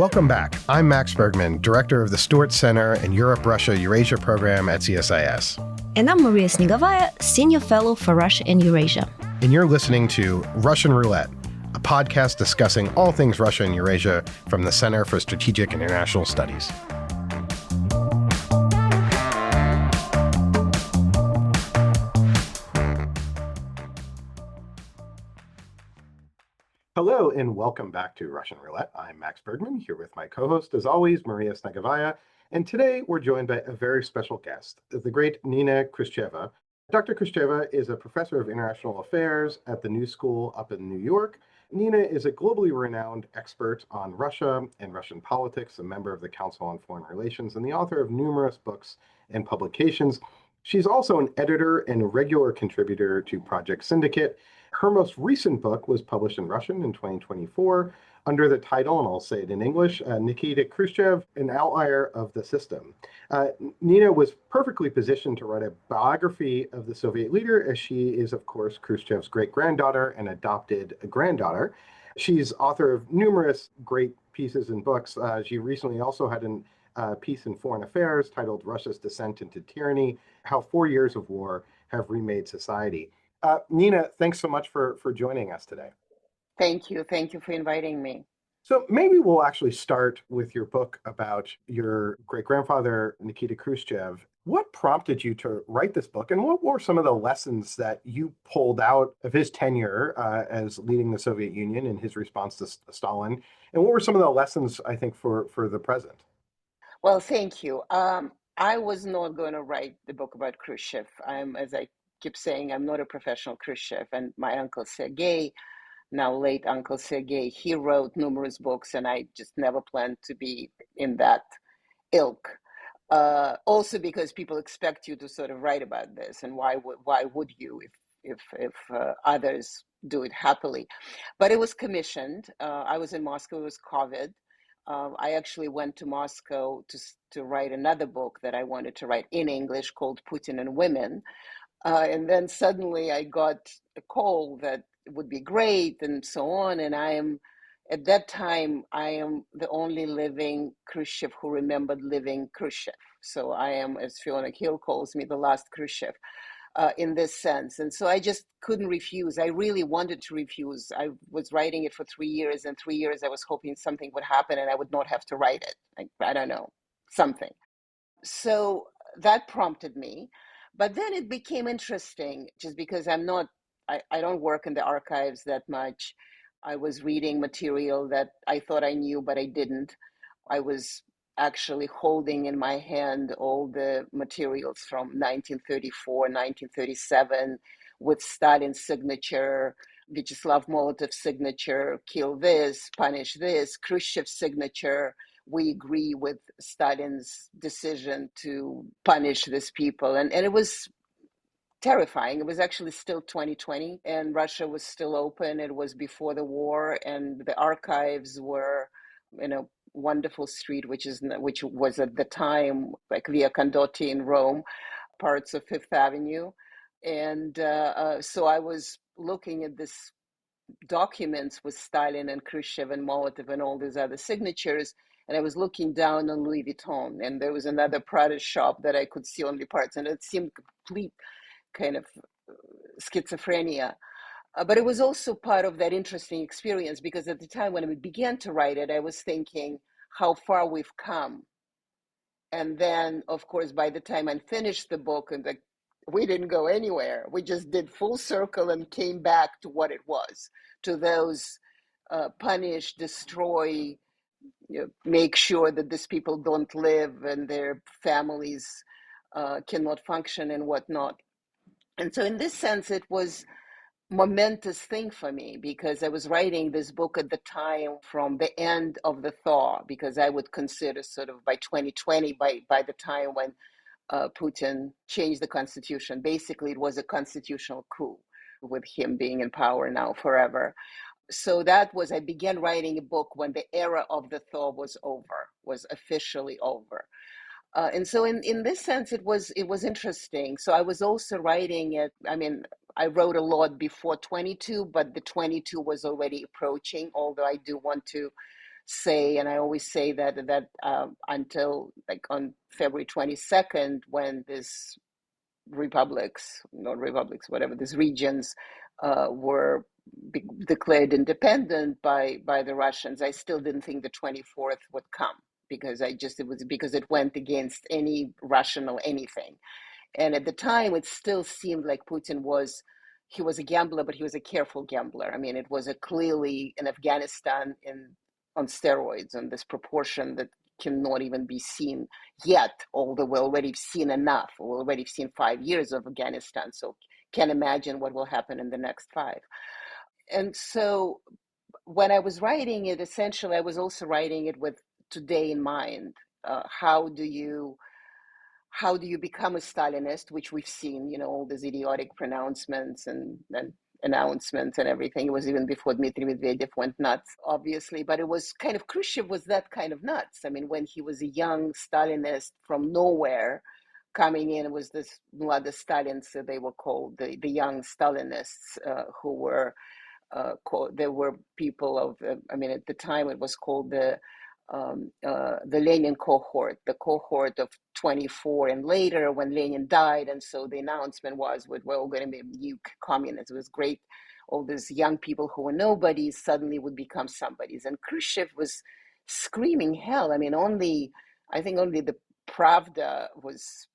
Welcome back. I'm Max Bergman, director of the Stewart Center and Europe-Russia-Eurasia program at CSIS. And I'm Maria Snegovaya, senior fellow for Russia and Eurasia. And you're listening to Russian Roulette, a podcast discussing all things Russia and Eurasia from the Center for Strategic and International Studies. Hello and welcome back to Russian Roulette. I'm Max Bergman, here with my co-host, as always, Maria Snegovaya. And today we're joined by a very special guest, the great Nina Khrushcheva. Dr. Khrushcheva is a professor of international affairs at the New School up in New York. Nina is a globally renowned expert on Russia and Russian politics, a member of the Council on Foreign Relations, and the author of numerous books and publications. She's also an editor and a regular contributor to Project Syndicate. Her most recent book was published in Russian in 2024 under the title, and I'll say it in English, Nikita Khrushchev, An Outlier of the System. Nina was perfectly positioned to write a biography of the Soviet leader, as she is, of course, Khrushchev's great-granddaughter and adopted granddaughter. She's author of numerous great pieces and books. She recently also had a piece in Foreign Affairs titled Russia's Descent into Tyranny, How 4 Years of War Have Remade Society. Nina, thanks so much for joining us today. Thank you. Thank you for inviting me. So maybe we'll actually start with your book about your great-grandfather, Nikita Khrushchev. What prompted you to write this book, and what were some of the lessons that you pulled out of his tenure as leading the Soviet Union and his response to Stalin? And what were some of the lessons, I think, for the present? Well, thank you. I was not going to write the book about Khrushchev. As I keep saying, I'm not a professional Khrushchev, and my uncle Sergei, now late Uncle Sergei, he wrote numerous books, and I just never planned to be in that ilk. Also because people expect you to sort of write about this, and why would you if others do it happily? But it was commissioned. I was in Moscow. It was COVID. I actually went to Moscow to write another book that I wanted to write in English called Putin and Women. And then suddenly I got a call that it would be great and so on. And at that time, I am the only living Khrushchev who remembered living Khrushchev. So I am, as Fiona Hill calls me, the last Khrushchev in this sense. And so I just couldn't refuse. I really wanted to refuse. I was writing it for 3 years, and 3 years I was hoping something would happen and I would not have to write it. I don't know, something. So that prompted me. But then it became interesting just because I don't work in the archives that much. I was reading material that I thought I knew, but I didn't. I was actually holding in my hand all the materials from 1934, 1937 with Stalin's signature, Vyacheslav Molotov's signature, kill this, punish this, Khrushchev's signature, we agree with Stalin's decision to punish these people. And it was terrifying. It was actually still 2020 and Russia was still open. It was before the war, and the archives were in a wonderful street, which was at the time like Via Condotti in Rome, parts of Fifth Avenue. And so I was looking at this documents with Stalin and Khrushchev and Molotov and all these other signatures. And I was looking down on Louis Vuitton, and there was another Prada shop that I could see only parts, and it seemed complete kind of schizophrenia. But it was also part of that interesting experience, because at the time when I began to write it, I was thinking how far we've come. And then, of course, by the time I finished the book, and we didn't go anywhere. We just did full circle and came back to what it was, to those punish, destroy, make sure that these people don't live and their families cannot function and whatnot. And so in this sense, it was momentous thing for me, because I was writing this book at the time from the end of the thaw, because I would consider sort of by 2020, by the time when Putin changed the constitution, basically it was a constitutional coup with him being in power now forever. So I began writing a book when the era of the thaw was officially over. And so in this sense, it was interesting. So I was also writing it. I mean, I wrote a lot before 22, but the 22 was already approaching, although I do want to say, and I always say that until like on February 22nd, when this republics, not republics, whatever, these regions were declared independent by the Russians, I still didn't think the 24th would come, because it went against any rational anything. And at the time, it still seemed like Putin he was a gambler, but he was a careful gambler. I mean, it was a clearly an Afghanistan on steroids, on this proportion that cannot even be seen yet, although we've already seen enough. We've already seen 5 years of Afghanistan, so can't imagine what will happen in the next 5. And so when I was writing it, essentially, I was also writing it with today in mind. How do you become a Stalinist, which we've seen, all these idiotic pronouncements and announcements and everything. It was even before Dmitry Medvedev went nuts, obviously, but it was kind of, Khrushchev was that kind of nuts. I mean, when he was a young Stalinist from nowhere coming in, it was this Mlada Stalins, so they were called, the young Stalinists, who were there were people of, at the time it was called the Lenin cohort, the cohort of 24 and later when Lenin died. And so the announcement was, we're all going to be new communists. It was great. All these young people who were nobodies suddenly would become somebodies. And Khrushchev was screaming hell. I think only the Pravda was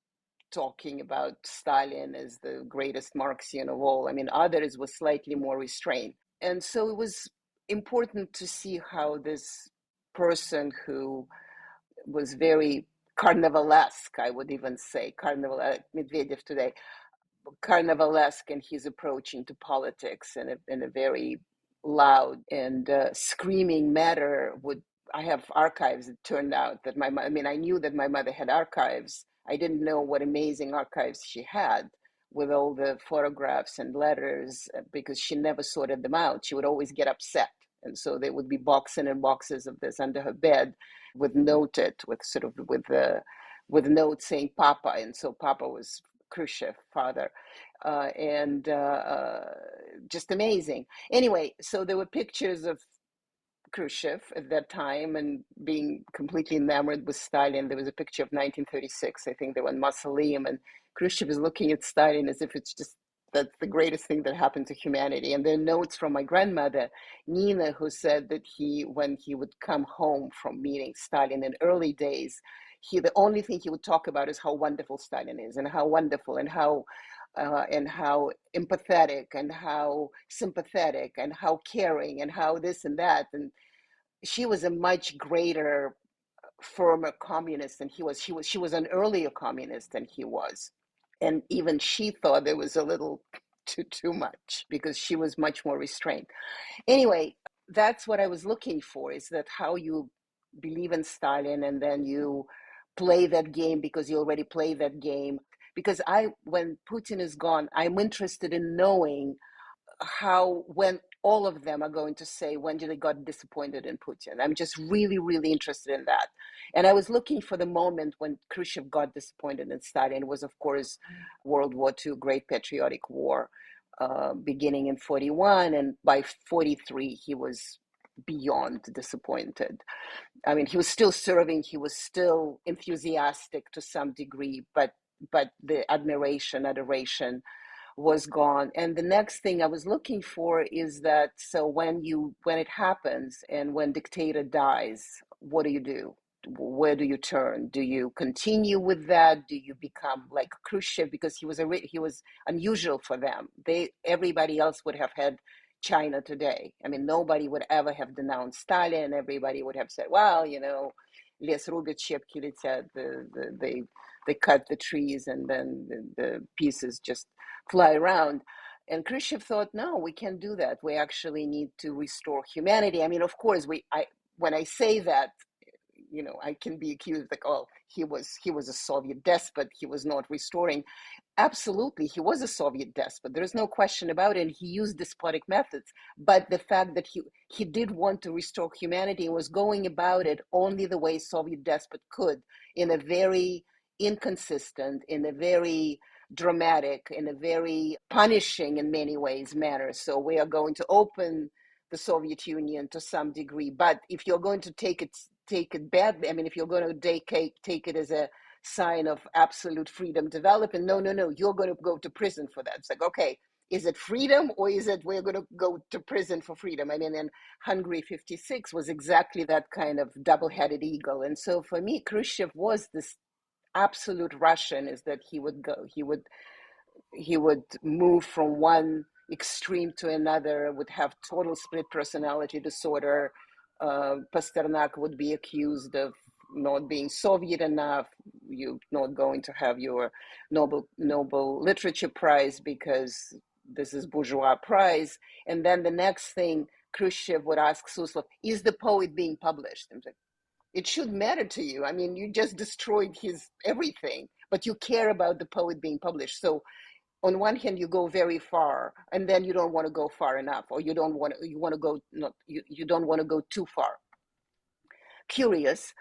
talking about Stalin as the greatest Marxian of all. Others were slightly more restrained. And so it was important to see how this person who was very carnivalesque, I would even say, Medvedev today, carnivalesque in his approach into politics in a very loud and screaming manner. I have archives. It turned out that I knew that my mother had archives. I didn't know what amazing archives she had with all the photographs and letters, because she never sorted them out. She would always get upset. And so there would be boxes and boxes of this under her bed with notes saying Papa. And so Papa was Khrushchev, father. Just amazing. Anyway, so there were pictures of Khrushchev at that time and being completely enamored with Stalin. There was a picture of 1936, I think they were in Mausoleum, and Khrushchev is looking at Stalin as if that's the greatest thing that happened to humanity. And there are notes from my grandmother, Nina, who said that when he would come home from meeting Stalin in early days, the only thing he would talk about is how wonderful Stalin is and how wonderful and how empathetic and how sympathetic and how caring and how this and that. And she was a much greater, firmer communist than he was. She was an earlier communist than he was. And even she thought there was a little too much, because she was much more restrained. Anyway, that's what I was looking for, is that how you believe in Stalin and then you play that game because you already played that game. Because when Putin is gone, I'm interested in knowing when all of them are going to say, when did they got disappointed in Putin? I'm just really, really interested in that. And I was looking for the moment when Khrushchev got disappointed in Stalin. It was, of course, World War II, Great Patriotic War, beginning in 41. And by 43, he was beyond disappointed. He was still serving. He was still enthusiastic to some degree, but the adoration was gone. And the next thing I was looking for is that, so when it happens and when dictator dies, what do you do? Where do you turn? Do you continue with that? Do you become like Khrushchev? Because he was unusual for them. Everybody else would have had China today. Nobody would ever have denounced Stalin. Everybody would have said, well, лес рубят, щепки летят. They cut the trees and then the pieces just fly around. And Khrushchev thought, no, we can't do that. We actually need to restore humanity. Of course, when I say that, I can be accused like, oh, he was a Soviet despot. He was not restoring. Absolutely, he was a Soviet despot. There's no question about it. And he used despotic methods. But the fact that he did want to restore humanity and was going about it only the way Soviet despot could, in a very inconsistent, in a very dramatic, in a very punishing in many ways manner. So we are going to open the Soviet Union to some degree. But if you're going to take it badly, I mean, if you're going to take it as a sign of absolute freedom development, no, you're going to go to prison for that. It's like, okay, is it freedom, or is it we're going to go to prison for freedom? I mean, in Hungary 56 was exactly that kind of double-headed eagle. And so for me, Khrushchev was this absolute Russian, is that he would move from one extreme to another, would have total split personality disorder. Pasternak would be accused of not being Soviet enough. You're not going to have your Nobel Literature Prize because this is bourgeois prize. And then the next thing, Khrushchev would ask Suslov, is the poet being published? I'm like, it should matter to you. I mean, you just destroyed his everything, but you care about the poet being published. So on one hand, you go very far, and then you don't want to go far enough, or you don't want to go you don't want to go too far. Curious.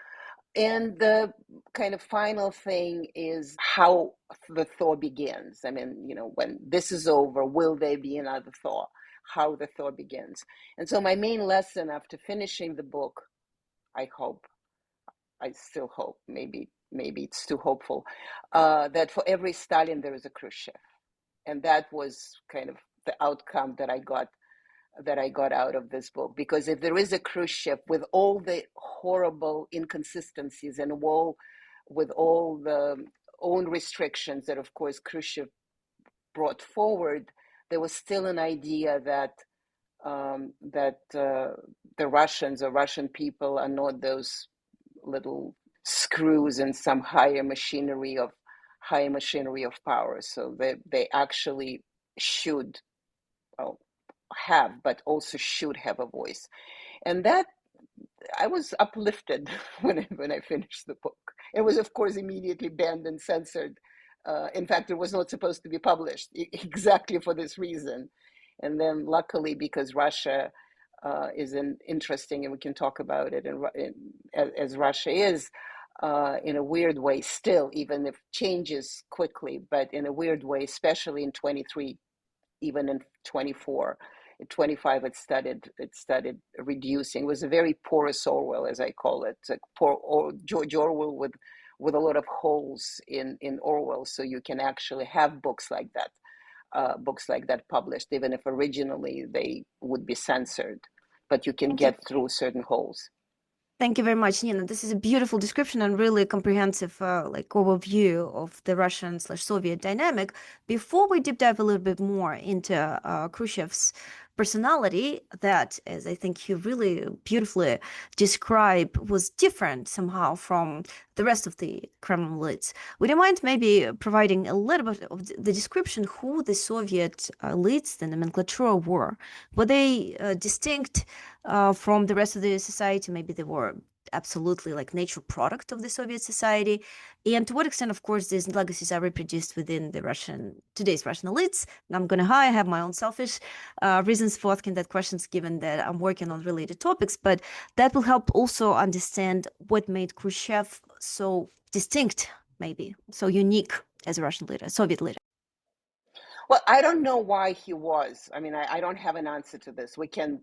And the kind of final thing is how the thaw begins. I mean, when this is over, will there be another thaw? How the thaw begins. And so my main lesson after finishing the book, I still hope, maybe it's too hopeful, that for every Stalin there is a Khrushchev. And that was kind of the outcome that I got out of this book. Because if there is a Khrushchev, with all the horrible inconsistencies and with all the own restrictions that, of course, Khrushchev brought forward, there was still an idea that the Russians or Russian people are not those little screws in some higher machinery of power. So they actually should have, but also should have a voice. And that, I was uplifted when I finished the book. It was, of course, immediately banned and censored. In fact, it was not supposed to be published exactly for this reason. And then luckily, because Russia is an interesting, and we can talk about it, as Russia is, in a weird way still, even if changes quickly, but in a weird way, especially in 23, even in 24, in 25, it started reducing. It was a very porous Orwell, as I call it, like George Orwell with a lot of holes in Orwell, so you can actually have books like that published, even if originally they would be censored, but you can get through certain holes. Thank you very much, Nina. This is a beautiful description and really comprehensive overview of the Russian/Soviet dynamic. Before we deep dive a little bit more into Khrushchev's personality, that, as I think you really beautifully describe, was different somehow from the rest of the Kremlin elites, would you mind maybe providing a little bit of the description who the Soviet elites, the nomenclature, were? Were they distinct from the rest of the society? Maybe they were absolutely like nature product of the Soviet society, and to what extent, of course, these legacies are reproduced within the today's Russian elites. And I'm gonna I have my own selfish reasons for asking that questions, given that I'm working on related topics, but that will help also understand what made Khrushchev so distinct, maybe so unique as a Russian leader, Soviet leader. Well, I don't know why he was. I mean, I don't have an answer to this. We can,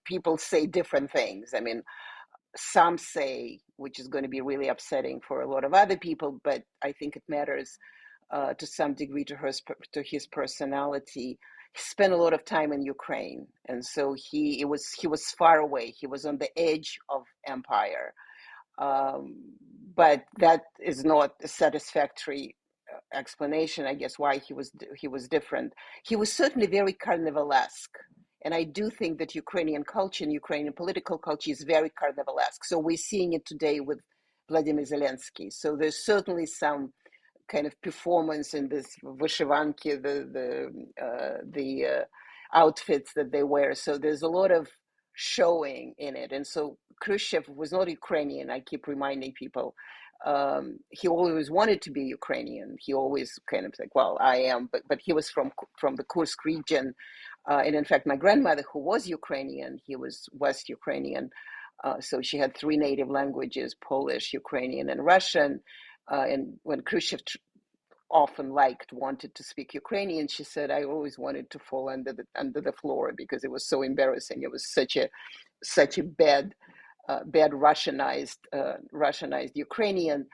people say different things. I mean, some say, which is going to be really upsetting for a lot of other people, but I think it matters to some degree to his personality. He spent a lot of time in Ukraine, and so he was far away. He was on the edge of empire, but that is not a satisfactory explanation, I guess, why he was different. He was certainly very carnivalesque. And I do think that Ukrainian culture and Ukrainian political culture is very carnivalesque. So we're seeing it today with Vladimir Zelensky. So there's certainly some kind of performance in this vyshyvanki, the outfits that they wear. So there's a lot of showing in it. And so Khrushchev was not Ukrainian. I keep reminding people. He always wanted to be Ukrainian. He always kind of like, well, I am, but he was from the Kursk region. And in fact, my grandmother, who was Ukrainian, he was West Ukrainian. So she had 3 native languages, Polish, Ukrainian, and Russian. And when Khrushchev often wanted to speak Ukrainian. She said, I always wanted to fall under the floor because it was so embarrassing. It was such a bad Russianized Ukrainian.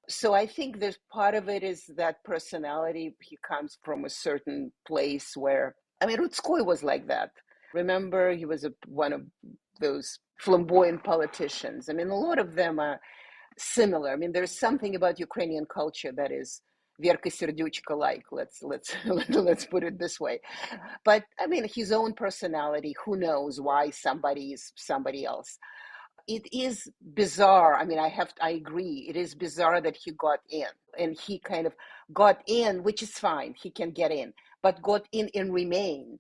So I think there's part of it is that personality. He comes from a certain place where, I mean, Rutskoy was like that. Remember, he was one of those flamboyant politicians. I mean, a lot of them are similar. I mean, there's something about Ukrainian culture that is Verka Serdyuchka like. Let's put it this way. But I mean, his own personality. Who knows why somebody is somebody else? It is bizarre. I mean, I agree. It is bizarre that he got in, and he kind of got in, which is fine. He can get in, but got in and remained.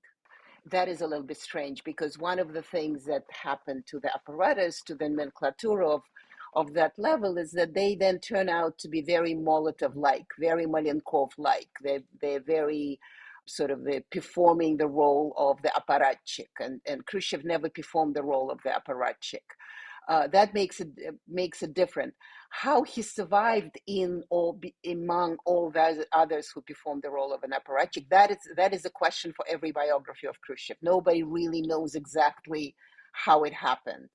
That is a little bit strange, because one of the things that happened to the apparatus, to the nomenclature of that level, is that they then turn out to be very Molotov-like, very Malenkov-like. They're very sort of performing the role of the apparatchik, and Khrushchev never performed the role of the apparatchik. That makes it different. How he survived among all the others who performed the role of an apparatchik, that is a question for every biography of Khrushchev. Nobody really knows exactly how it happened.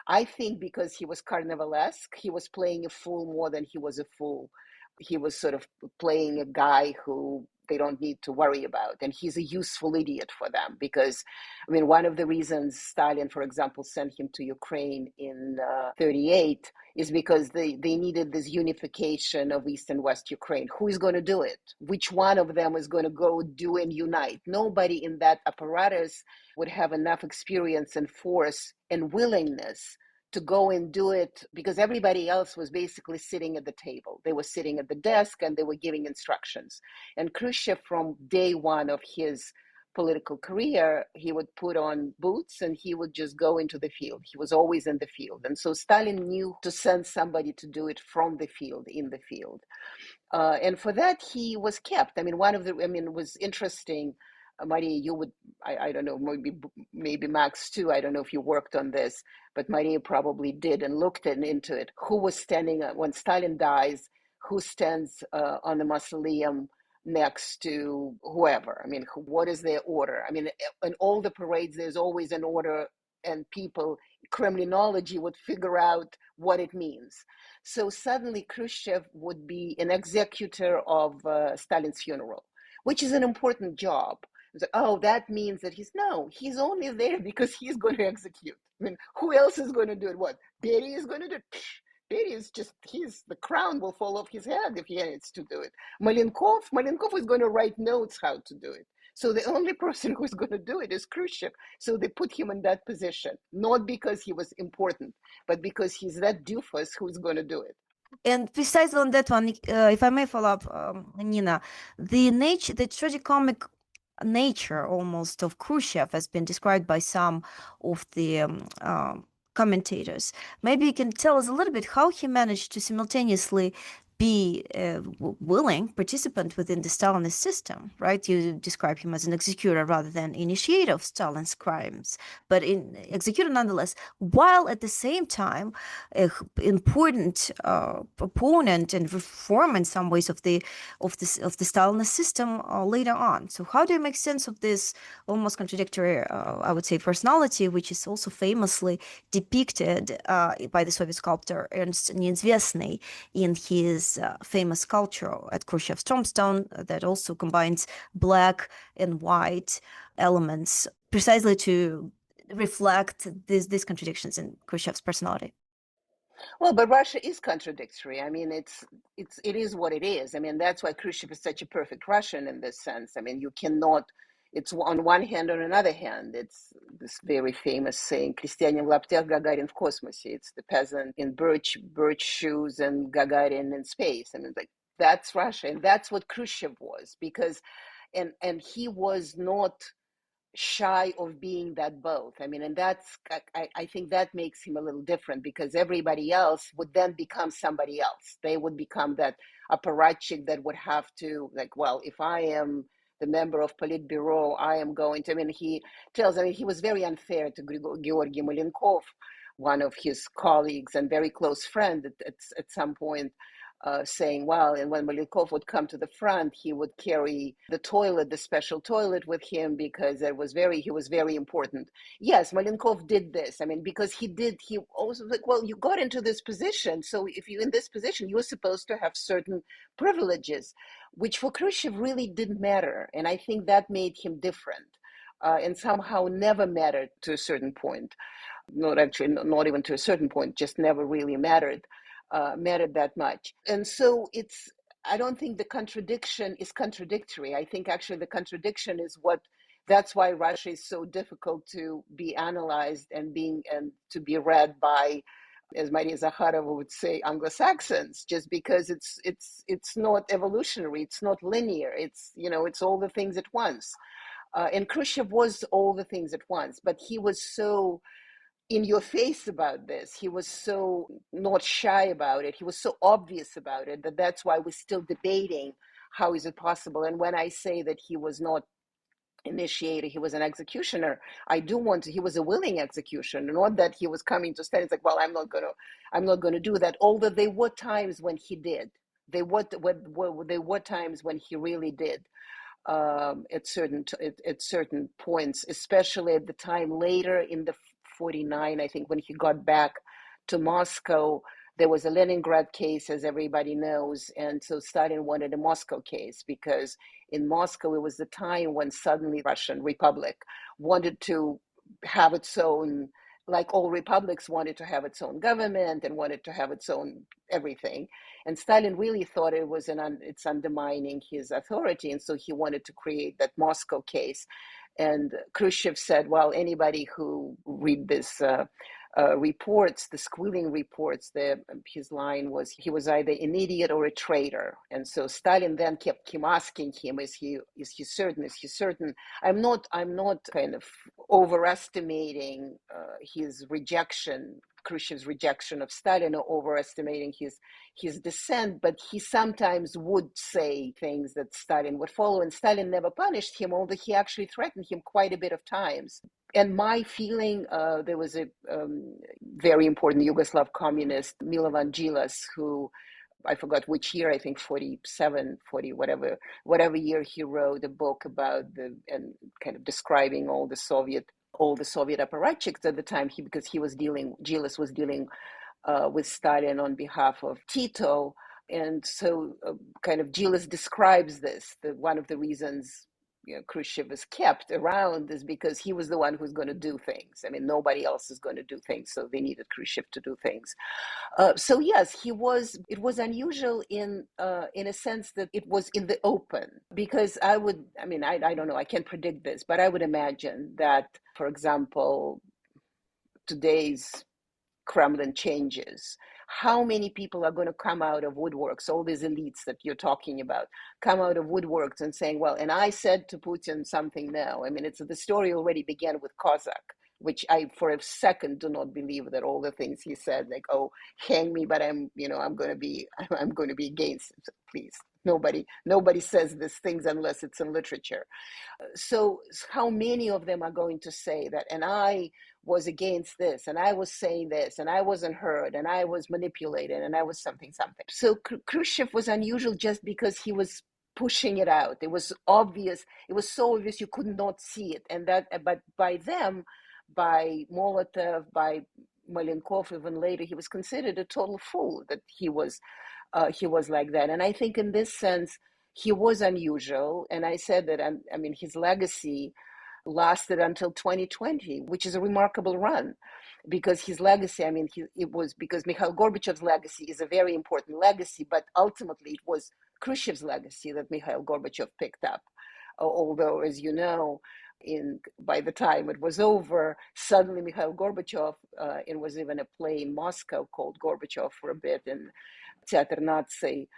I think because he was carnivalesque, he was playing a fool more than he was a fool. He was sort of playing a guy who they don't need to worry about. And he's a useful idiot for them because, I mean, one of the reasons Stalin, for example, sent him to Ukraine in 38 is because they needed this unification of East and West Ukraine. Who is going to do it? Which one of them is going to go do and unite? Nobody in that apparatus would have enough experience and force and willingness to go and do it, because everybody else was basically sitting at the table. They were sitting at the desk and they were giving instructions. And Khrushchev, from day one of his political career, he would put on boots and he would just go into the field. He was always in the field. And so Stalin knew to send somebody to do it from the field, in the field. And for that, he was kept. I mean, it was interesting. Maria, you would, I don't know, maybe Max too. I don't know if you worked on this, but Maria probably did and looked into it. Who was standing when Stalin dies? Who stands on the mausoleum next to whoever? I mean, what is their order? I mean, in all the parades, there's always an order, and people, Kremlinology would figure out what it means. So suddenly Khrushchev would be an executor of Stalin's funeral, which is an important job. It's like, oh, that means that he's only there because he's going to execute. I mean, who else is going to do it? What? Beria is going to do it? Beria is the crown will fall off his head if he needs to do it. Malenkov is going to write notes how to do it. So the only person who's going to do it is Khrushchev. So they put him in that position, not because he was important, but because he's that doofus who's going to do it. And precisely on that one, if I may follow up, Nina, the tragicomic nature almost of Khrushchev has been described by some of the commentators. Maybe you can tell us a little bit how he managed to simultaneously be a willing participant within the Stalinist system, right? You describe him as an executor rather than initiator of Stalin's crimes, but in executor nonetheless, while at the same time, an important proponent and reformer in some ways of the Stalinist system later on. So how do you make sense of this almost contradictory, I would say, personality, which is also famously depicted by the Soviet sculptor Ernst Neizvestny in his famous sculpture at Khrushchev's tombstone that also combines black and white elements precisely to reflect these contradictions in Khrushchev's personality? Well, but Russia is contradictory. I mean, it is what it is. I mean, that's why Khrushchev is such a perfect Russian in this sense. I mean, you cannot. It's on one hand, on another hand. It's this very famous saying, "Крестьянин в лаптях, Gagarin в космосе." It's the peasant in birch shoes and Gagarin in space. I mean, like, that's Russia, and that's what Khrushchev was, because, and he was not shy of being that both. I mean, and I think that makes him a little different, because everybody else would then become somebody else. They would become that apparatchik that would have to, like, well, if I am the member of Politburo, I am going to, I mean, he was very unfair to Georgy Malenkov, one of his colleagues and very close friend at some point. saying, well, and when Malenkov would come to the front, he would carry the toilet, the special toilet with him because he was very important. Yes, Malenkov did this. I mean, because he also like, well, you got into this position. So if you're in this position, you're supposed to have certain privileges, which for Khrushchev really didn't matter. And I think that made him different and somehow never mattered to a certain point. Not even to a certain point, just never really mattered that much. And so I don't think the contradiction is contradictory. I think actually the contradiction is that's why Russia is so difficult to be analyzed and to be read by, as Maria Zakharova would say, Anglo-Saxons, just because it's not evolutionary, it's not linear, it's all the things at once. And Khrushchev was all the things at once, but he was so in your face about this. He was so not shy about it. He was so obvious about it that's why we're still debating how is it possible. And when I say that he was not initiator, he was an executioner, he was a willing executioner, not that he was coming to stand. It's like, well, I'm not going to do that. Although there were times when he did. There were times when he really did. At certain points, especially at the time later in the 49, I think, when he got back to Moscow, there was a Leningrad case, as everybody knows, and so Stalin wanted a Moscow case because in Moscow it was the time when suddenly Russian Republic wanted to have its own, like all republics wanted to have its own government and wanted to have its own everything. And Stalin really thought it's undermining his authority. And so he wanted to create that Moscow case. And Khrushchev said, well, anybody who read this reports, the squealing reports, his line was, he was either an idiot or a traitor. And so Stalin then kept asking him, is he certain? Is he certain? I'm not kind of overestimating his rejection, Khrushchev's rejection of Stalin, or overestimating his dissent, but he sometimes would say things that Stalin would follow, and Stalin never punished him, although he actually threatened him quite a bit of times. And my feeling, there was a very important Yugoslav communist, Milovan Djilas, who I forgot which year, I think 47, 40, whatever year, he wrote a book about and kind of describing all the Soviet apparatchiks at the time, because Djilas was dealing with Stalin on behalf of Tito. And so kind of Djilas describes this, that one of the reasons Khrushchev is kept around is because he was the one who's going to do things. I mean, nobody else is going to do things, so they needed Khrushchev to do things. So yes, it was unusual in a sense that it was in the open, because I don't know, I can't predict this, but I would imagine that, for example, today's Kremlin changes, how many people are going to come out of woodworks, all these elites that you're talking about, come out of woodworks and saying, well, and I said to Putin something now. I mean, the story already began with Cossack, which I, for a second, do not believe that all the things he said, like, oh, hang me, but I'm going to be against it. Please, nobody says these things unless it's in literature. So how many of them are going to say that, and I was against this, and I was saying this, and I wasn't heard, and I was manipulated, and I was something. So Khrushchev was unusual just because he was pushing it out. It was obvious. It was so obvious you could not see it. But by Molotov, by Malenkov, even later, he was considered a total fool, that he was like that. And I think in this sense, he was unusual. And I said that, his legacy lasted until 2020, which is a remarkable run, because his legacy, because Mikhail Gorbachev's legacy is a very important legacy, but ultimately it was Khrushchev's legacy that Mikhail Gorbachev picked up. Although, as you know, by the time it was over, suddenly Mikhail Gorbachev, it was even a play in Moscow called Gorbachev for a bit in Theater Nazi,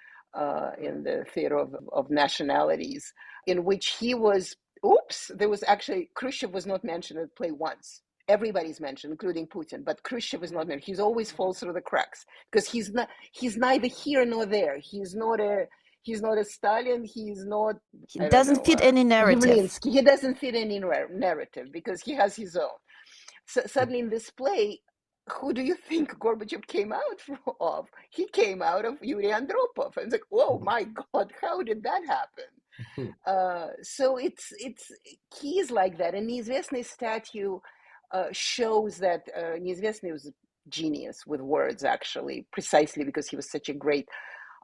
in the Theater of Nationalities, in which he was, there was actually, Khrushchev was not mentioned in the play once. Everybody's mentioned, including Putin, but Khrushchev is not mentioned. He's always falls through the cracks because he's neither here nor there. He's not a Stalin. He doesn't fit any narrative. Yavlinsky. He doesn't fit any narrative because he has his own. So suddenly in this play, who do you think Gorbachev came out of? He came out of Yuri Andropov. And it's like, whoa, my God, how did that happen? So it's he's like that. And Неизвестный statue shows that Неизвестный was a genius with words, actually, precisely because he was such a great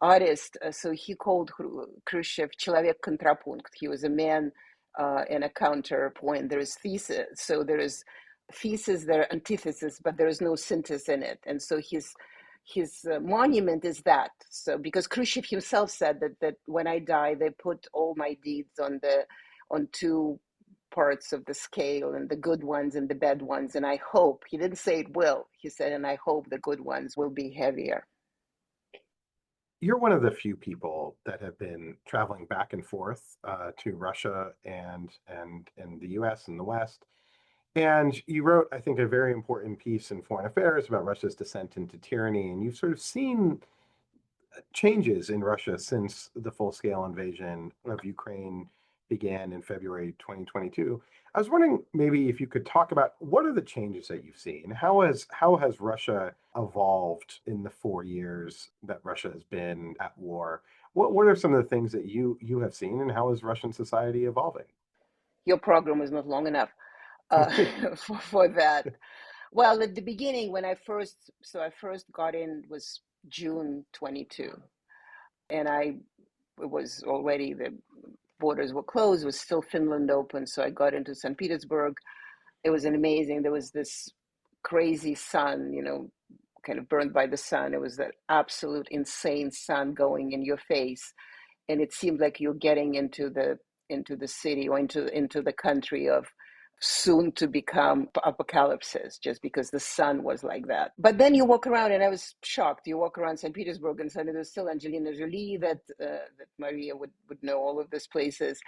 artist. So he called Khrushchev человек-контрапункт. He was a man and a counterpoint. There is thesis. So there is thesis, there are antithesis, but there is no synthesis in it. And so his monument is that. So because Khrushchev himself said that when I die, they put all my deeds on two parts of the scale, and the good ones and the bad ones. And I hope, he didn't say it will, he said, and I hope the good ones will be heavier. You're one of the few people that have been traveling back and forth to Russia and the U.S. and the West. And you wrote, I think, a very important piece in Foreign Affairs about Russia's descent into tyranny. And you've sort of seen changes in Russia since the full-scale invasion of Ukraine began in February 2022. I was wondering maybe if you could talk about what are the changes that you've seen? How has Russia evolved in the 4 years that Russia has been at war? What are some of the things that you have seen, and how is Russian society evolving? Your program was not long enough for that. Well, at the beginning, when I first got in was June 22, and it was already, the borders were closed, was still Finland open, so I got into St. Petersburg. It was an amazing, there was this crazy sun, kind of burned by the sun. It was that absolute insane sun going in your face, and it seemed like you're getting into the city or into the country of soon to become apocalypses, just because the sun was like that. But then you walk around, and I was shocked. You walk around St. Petersburg, and suddenly there's still Angelina Jolie, that Maria would know all of these places,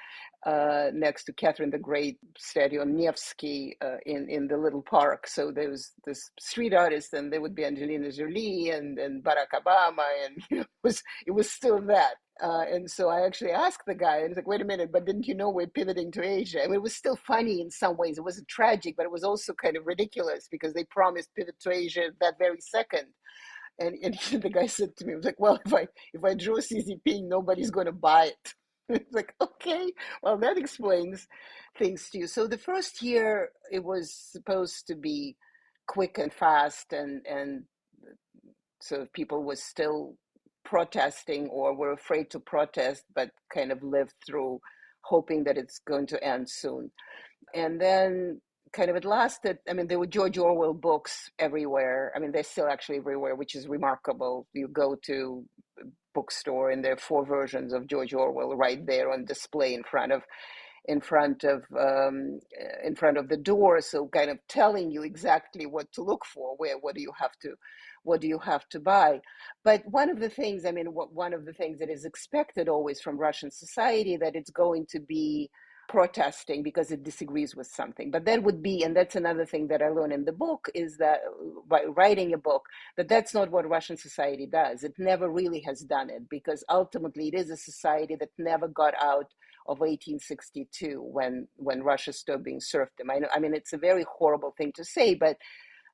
next to Catherine the Great statue on Nevsky, in the little park. So there was this street artist, and there would be Angelina Jolie and Barack Obama, and it was still that. And so I actually asked the guy, and he's like, wait a minute, but didn't you know we're pivoting to Asia? I mean, it was still funny in some ways. It wasn't tragic, but it was also kind of ridiculous because they promised pivot to Asia that very second. And the guy said to me, he was like, well, if I draw Xi Jinping, nobody's going to buy it. It's like, okay, well, that explains things to you. So the first year, it was supposed to be quick and fast, and so people were still protesting or were afraid to protest, but kind of lived through hoping that it's going to end soon. And then kind of it lasted. I mean, there were George Orwell books everywhere. I mean, they're still actually everywhere, which is remarkable. You go to a bookstore and there are 4 versions of George Orwell right there on display in front of the door, so kind of telling you exactly what to look for, what do you have to buy. But one of the things that is expected always from Russian society, that it's going to be protesting because it disagrees with something. But that would be, and that's another thing that I learned in the book, is that by writing a book, that's not what Russian society does. It never really has done it, because ultimately it is a society that never got out of 1862 when Russia stopped being serfdom. I mean, it's a very horrible thing to say, but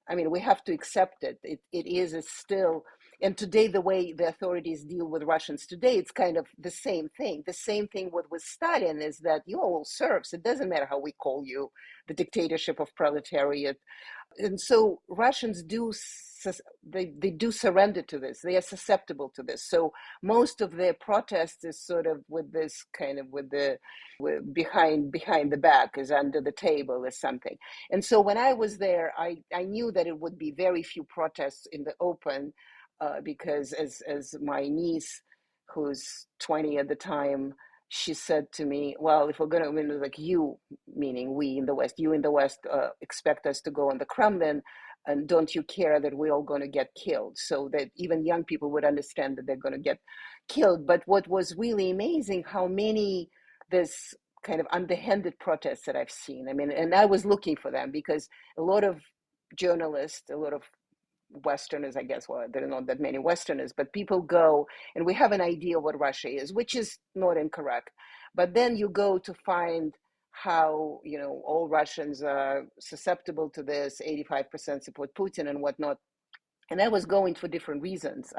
I mean, we have to accept it. It is still, and today the way the authorities deal with Russians today, it's kind of the same thing. The same thing with Stalin is that you're all serfs. It doesn't matter how we call you, the dictatorship of proletariat. And so Russians do surrender to this. They are susceptible to this. So most of their protests is sort of with this kind of behind the back, is under the table or something. And so when I was there, I knew that it would be very few protests in the open, because as my niece, who's 20 at the time, she said to me, well, if we're going to, I mean, like, you, meaning we in the West, you in the West expect us to go on the Kremlin, and don't you care that we're all going to get killed? So that even young people would understand that they're going to get killed. But what was really amazing, how many this kind of underhanded protests that I've seen. I mean, and I was looking for them, because a lot of journalists, a lot of Westerners, I guess, well, there are not that many Westerners, but people go, and we have an idea what Russia is, which is not incorrect. But then you go to find how, all Russians are susceptible to this, 85% support Putin and whatnot. And I was going for different reasons.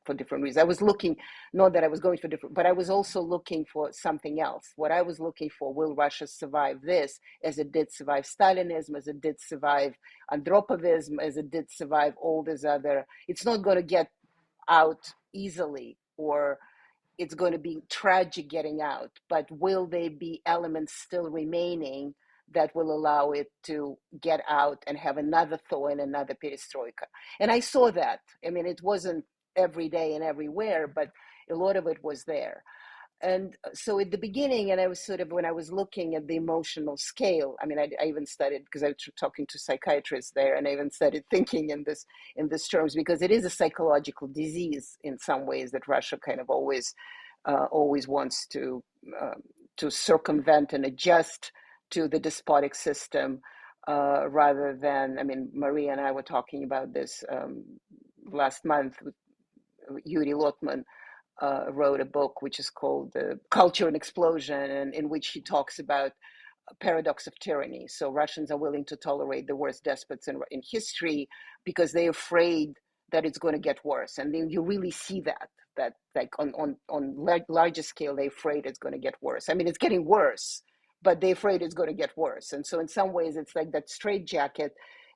For different reasons. I was looking, not that I was going for different, but I was also looking for something else. What I was looking for, will Russia survive this, as it did survive Stalinism, as it did survive Andropovism, as it did survive all this other. It's not going to get out easily, or it's going to be tragic getting out, but will there be elements still remaining that will allow it to get out and have another thaw and another perestroika? And I saw that. It wasn't every day and everywhere, but a lot of it was there. And so at the beginning, and I was when I was looking at the emotional scale, I even studied, because I was talking to psychiatrists there, and I even started thinking in this terms, because it is a psychological disease in some ways that Russia kind of always wants to circumvent and adjust to the despotic system, rather than, Maria and I were talking about this last month. Yuri Lotman wrote a book which is called Culture and Explosion, and in which he talks about a paradox of tyranny. So Russians are willing to tolerate the worst despots in history because they're afraid that it's going to get worse. And then you really see that like on larger scale, they're afraid it's going to get worse. It's getting worse, but they're afraid it's going to get worse. And so in some ways, it's like that straitjacket,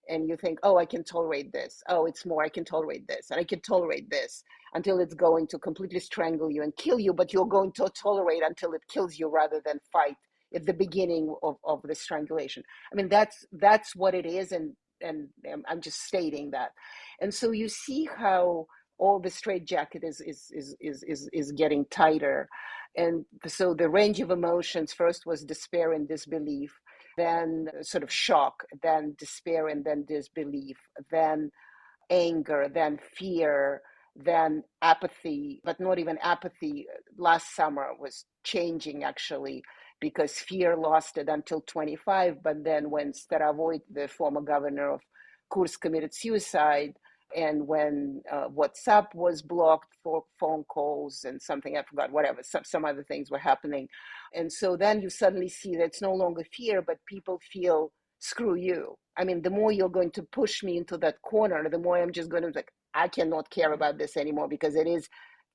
and you think, oh, I can tolerate this. Oh, it's more, I can tolerate this, and I can tolerate this, until it's going to completely strangle you and kill you, but you're going to tolerate until it kills you rather than fight at the beginning of the strangulation. That's what it is, and I'm just stating that. And so you see how all the straitjacket is getting tighter. And so the range of emotions first was despair and disbelief, then sort of shock, then despair and then disbelief, then anger, then fear, then apathy, but not even apathy. Last summer was changing, actually, because fear lasted until 25, but then when Starovoyt, the former governor of Kursk, committed suicide, and when WhatsApp was blocked for phone calls and something, I forgot, whatever, some other things were happening. And so then you suddenly see that it's no longer fear, but people feel, screw you. The more you're going to push me into that corner, the more I'm just going to I cannot care about this anymore, because it is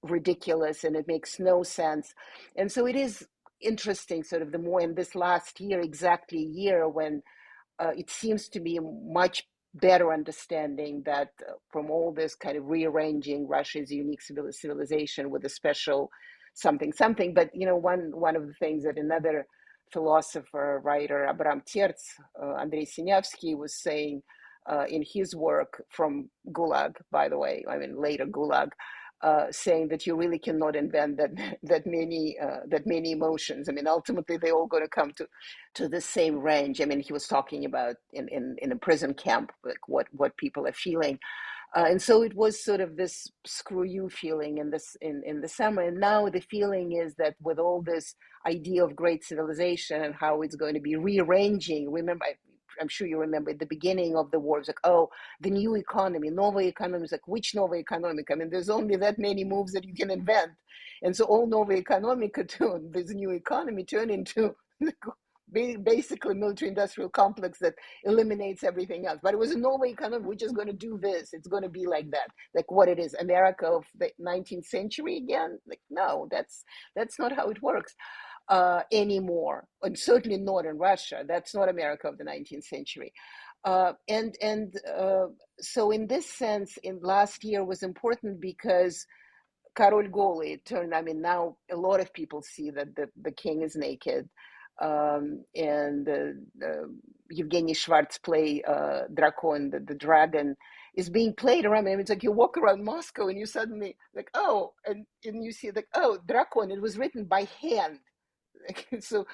ridiculous and it makes no sense. And so it is interesting, sort of the more in this last year, exactly a year, when it seems to be a much better understanding that from all this kind of rearranging Russia's unique civilization with a special something. But, one of the things that another philosopher, writer, Abram Terz, Andrei Sinyavsky, was saying in his work from Gulag, by the way, later Gulag, saying that you really cannot invent that many emotions. Ultimately, they're all going to come to the same range. He was talking about in a prison camp, like what people are feeling. And so it was sort of this screw you feeling in the summer. And now the feeling is that with all this idea of great civilization and how it's going to be rearranging, remember, I'm sure you remember at the beginning of the war, it's like, oh, the new economy, Nova economy. It's like, which Nova economic? There's only that many moves that you can invent. And so all Nova economica turned, this new economy turned into basically military-industrial complex that eliminates everything else. But it was a Nova economy. We're just going to do this. It's going to be like that, like what it is, America of the 19th century again. Like, no, that's not how it works anymore, and certainly not in Russia. That's not America of the 19th century. So in this sense, in last year was important because Karol Goly turned, now a lot of people see that the king is naked. And Evgeny Schwartz play Drakon, the dragon, is being played around. It's like you walk around Moscow and you suddenly like, oh, and you see like, oh, Drakon, it was written by hand. So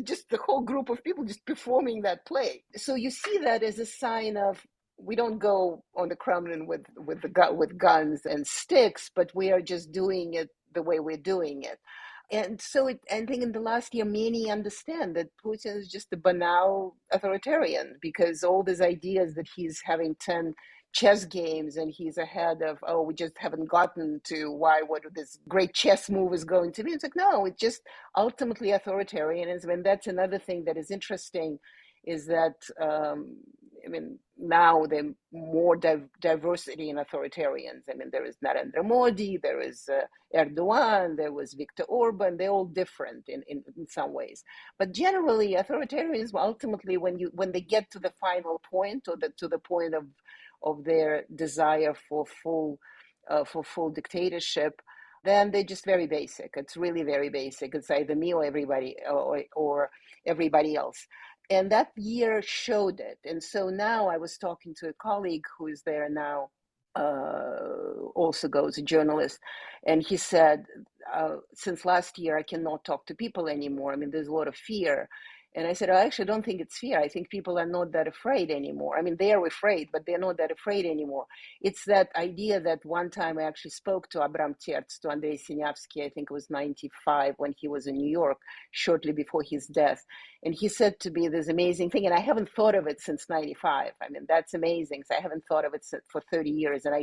just the whole group of people just performing that play. So you see that as a sign of, we don't go on the Kremlin with guns and sticks, but we are just doing it the way we're doing it. And so I think in the last year, many understand that Putin is just a banal authoritarian, because all these ideas that he's having 10 chess games, and he's ahead of, oh, we just haven't gotten to what this great chess move is going to be. It's like, no, it's just ultimately authoritarianism. And that's another thing that is interesting, is that now there's more diversity in authoritarians. There is Narendra Modi, there is Erdogan, there was Viktor Orban. They're all different in some ways, but generally authoritarianism ultimately, when they get to the final point, or to the point of their desire for full dictatorship, then they're just very basic. It's really very basic. It's either me or everybody, or everybody else. And that year showed it. And so now I was talking to a colleague who is there now, also goes a journalist, and he said, since last year I cannot talk to people anymore. There's a lot of fear. And I said, I actually don't think it's fear. I think people are not that afraid anymore. They are afraid, but they're not that afraid anymore. It's that idea that one time I actually spoke to Abram Terz, to Andrei Sinyavsky, I think it was 95, when he was in New York, shortly before his death. And he said to me this amazing thing, and I haven't thought of it since 95. That's amazing. So I haven't thought of it for 30 years. And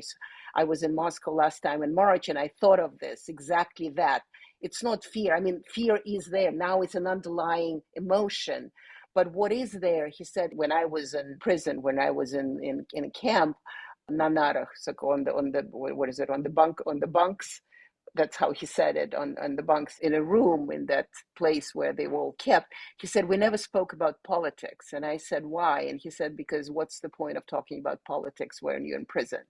I was in Moscow last time in March, and I thought of this, exactly that. It's not fear. Fear is there. Now it's an underlying emotion. But what is there, he said, when I was in prison, when I was in a camp, Nanarach, so on the bunks. That's how he said it, on the bunks in a room, in that place where they were all kept. He said, we never spoke about politics. And I said, why? And he said, because what's the point of talking about politics when you're in prison?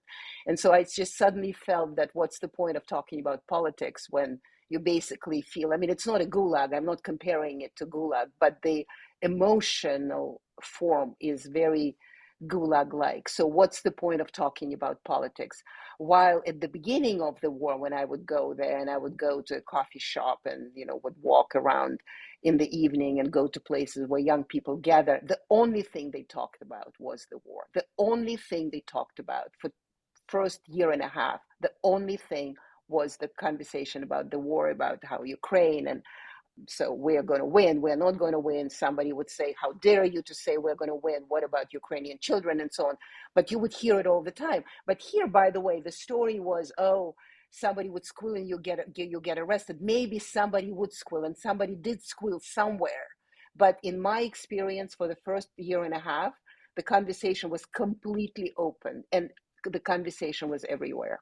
And so I just suddenly felt that what's the point of talking about politics when you basically feel, it's not a gulag. I'm not comparing it to gulag, but the emotional form is very gulag-like. So what's the point of talking about politics? While at the beginning of the war, when I would go there and I would go to a coffee shop and, would walk around in the evening and go to places where young people gather, the only thing they talked about was the war. The only thing they talked about for first year and a half, the only thing was the conversation about the war, about how Ukraine, and so we're going to win, we're not going to win. Somebody would say, how dare you to say we're going to win? What about Ukrainian children, and so on? But you would hear it all the time. But here, by the way, the story was, oh, somebody would squeal and you get arrested. Maybe somebody would squeal, and somebody did squeal somewhere. But in my experience, for the first year and a half, the conversation was completely open, and the conversation was everywhere.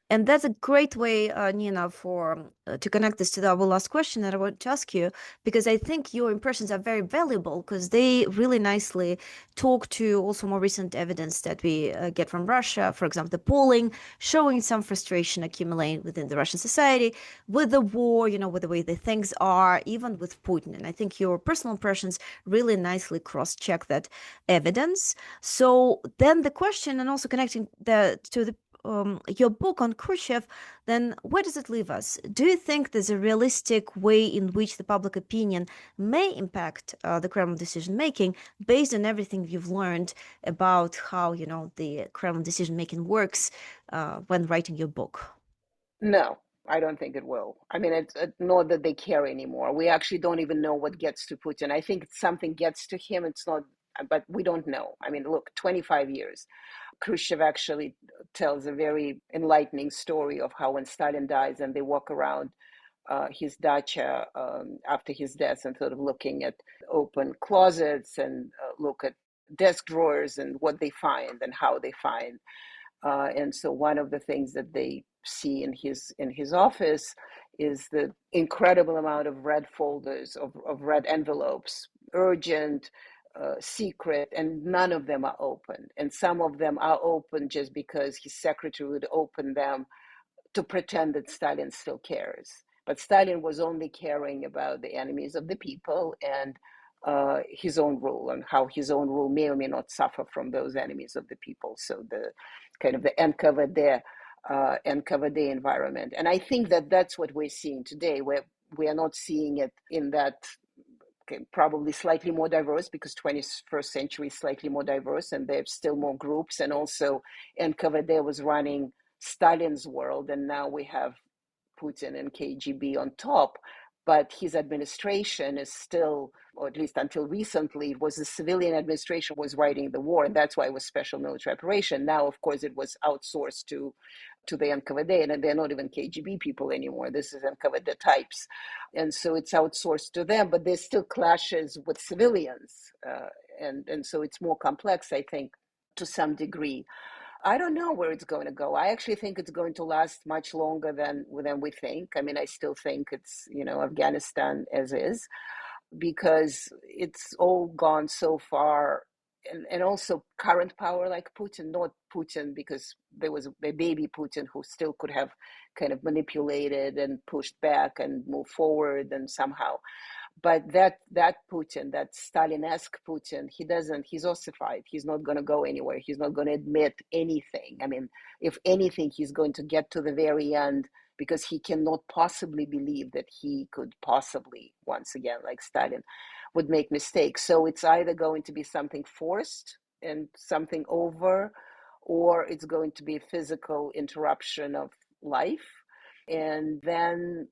And that's a great way, Nina, for to connect this to our last question that I want to ask you, because I think your impressions are very valuable, because they really nicely talk to also more recent evidence that we get from Russia. For example, the polling showing some frustration accumulating within the Russian society with the war, with the way the things are, even with Putin. And I think your personal impressions really nicely cross-check that evidence. So then the question, and also connecting to your book on Khrushchev, then where does it leave us? Do you think there's a realistic way in which the public opinion may impact the Kremlin decision-making based on everything you've learned about how, the Kremlin decision-making works when writing your book? No, I don't think it will. It's not that they care anymore. We actually don't even know what gets to Putin. I think something gets to him. It's not, but we don't know. Look, 25 years. Khrushchev actually tells a very enlightening story of how when Stalin dies and they walk around his dacha after his death and sort of looking at open closets and look at desk drawers and what they find and how they find. And so one of the things that they see in his office is the incredible amount of red folders, of red envelopes, urgent, secret, and none of them are open. And some of them are open just because his secretary would open them to pretend that Stalin still cares. But Stalin was only caring about the enemies of the people and his own rule, and how his own rule may or may not suffer from those enemies of the people. So the kind of the NKVD environment. And I think that that's what we're seeing today, where we are not seeing it in that probably slightly more diverse, because 21st century is slightly more diverse and there's still more groups. And also NKVD was running Stalin's world, and now we have Putin and KGB on top. but his administration is still, or at least until recently, it was the civilian administration was writing the war, and that's why it was special military operation. Now, of course, it was outsourced to the NKVD, and they're not even KGB people anymore. This is NKVD types. And so it's outsourced to them, but there's still clashes with civilians. And so it's more complex, I think, to some degree. I don't know where it's going to go. I actually think it's going to last much longer than we think. I mean, I still think it's, Afghanistan as is, because it's all gone so far. And also current power like Putin, not Putin, because there was a baby Putin who still could have kind of manipulated and pushed back and moved forward and somehow. But that Putin, that Stalin-esque Putin, he's ossified. He's not going to go anywhere. He's not going to admit anything. I mean, if anything, he's going to get to the very end because he cannot possibly believe that he could possibly, once again, like Stalin, would make mistakes. So it's either going to be something forced and something over, or it's going to be a physical interruption of life. And then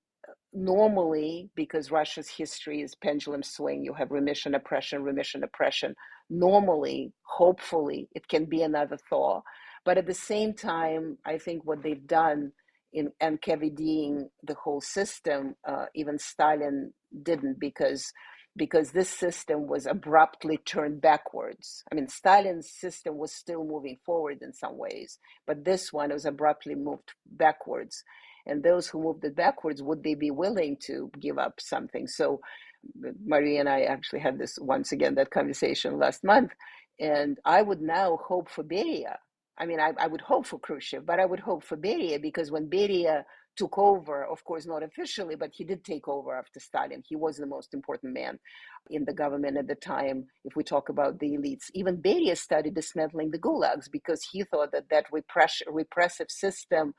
normally, because Russia's history is pendulum swing, you have remission, oppression, normally, hopefully, it can be another thaw. But at the same time, I think what they've done in NKVDing the whole system, even Stalin didn't, because this system was abruptly turned backwards. I mean, Stalin's system was still moving forward in some ways, but this one was abruptly moved backwards. And those who moved it backwards, would they be willing to give up something? So Maria and I actually had this, once again, that conversation last month. And I would now hope for Beria. I mean, I would hope for Khrushchev, but I would hope for Beria, because when Beria took over, of course, not officially, but he did take over after Stalin. He was the most important man in the government at the time. If we talk about the elites, even Beria started dismantling the gulags because he thought that repressive system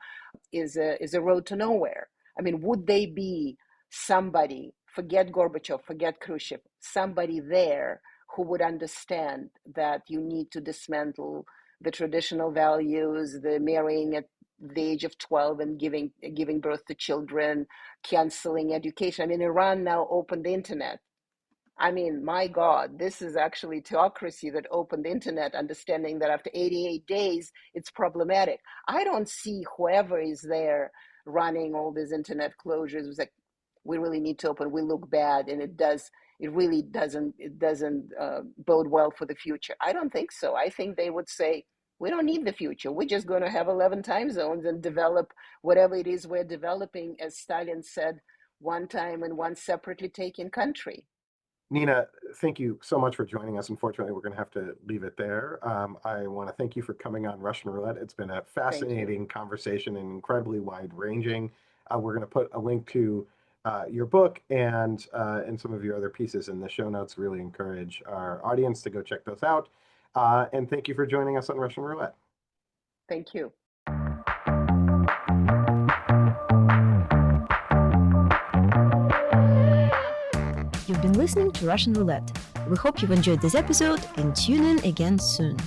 is a road to nowhere. I mean, would they be somebody, forget Gorbachev, forget Khrushchev, somebody there who would understand that you need to dismantle the traditional values, the marrying at the age of 12 and giving birth to children, canceling education. I mean, Iran now opened the internet. I mean, my God, this is actually theocracy that opened the internet, understanding that after 88 days, it's problematic. I don't see whoever is there running all these internet closures. It's like, we really need to open. We look bad, and it really doesn't bode well for the future. I don't think so. I think they would say, we don't need the future. We're just going to have 11 time zones and develop whatever it is we're developing, as Stalin said one time, in one separately taken country. Nina, thank you so much for joining us. Unfortunately, we're going to have to leave it there. I want to thank you for coming on Russian Roulette. It's been a fascinating conversation and incredibly wide-ranging. We're going to put a link to your book and some of your other pieces in the show notes. Really encourage our audience to go check those out. And thank you for joining us on Russian Roulette. Thank you. You've been listening to Russian Roulette. We hope you've enjoyed this episode and tune in again soon.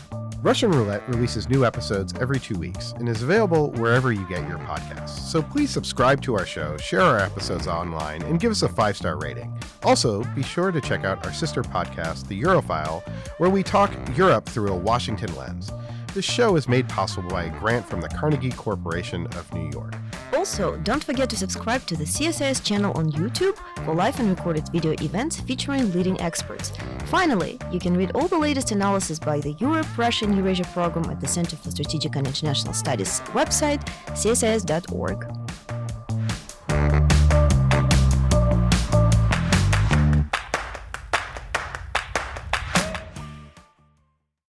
Russian Roulette releases new episodes every 2 weeks and is available wherever you get your podcasts. So please subscribe to our show, share our episodes online, and give us a 5-star rating. Also, be sure to check out our sister podcast, The Europhile, where we talk Europe through a Washington lens. This show is made possible by a grant from the Carnegie Corporation of New York. Also, don't forget to subscribe to the CSIS channel on YouTube for live and recorded video events featuring leading experts. Finally, you can read all the latest analysis by the Europe, Russia, and Eurasia program at the Center for Strategic and International Studies website, csis.org.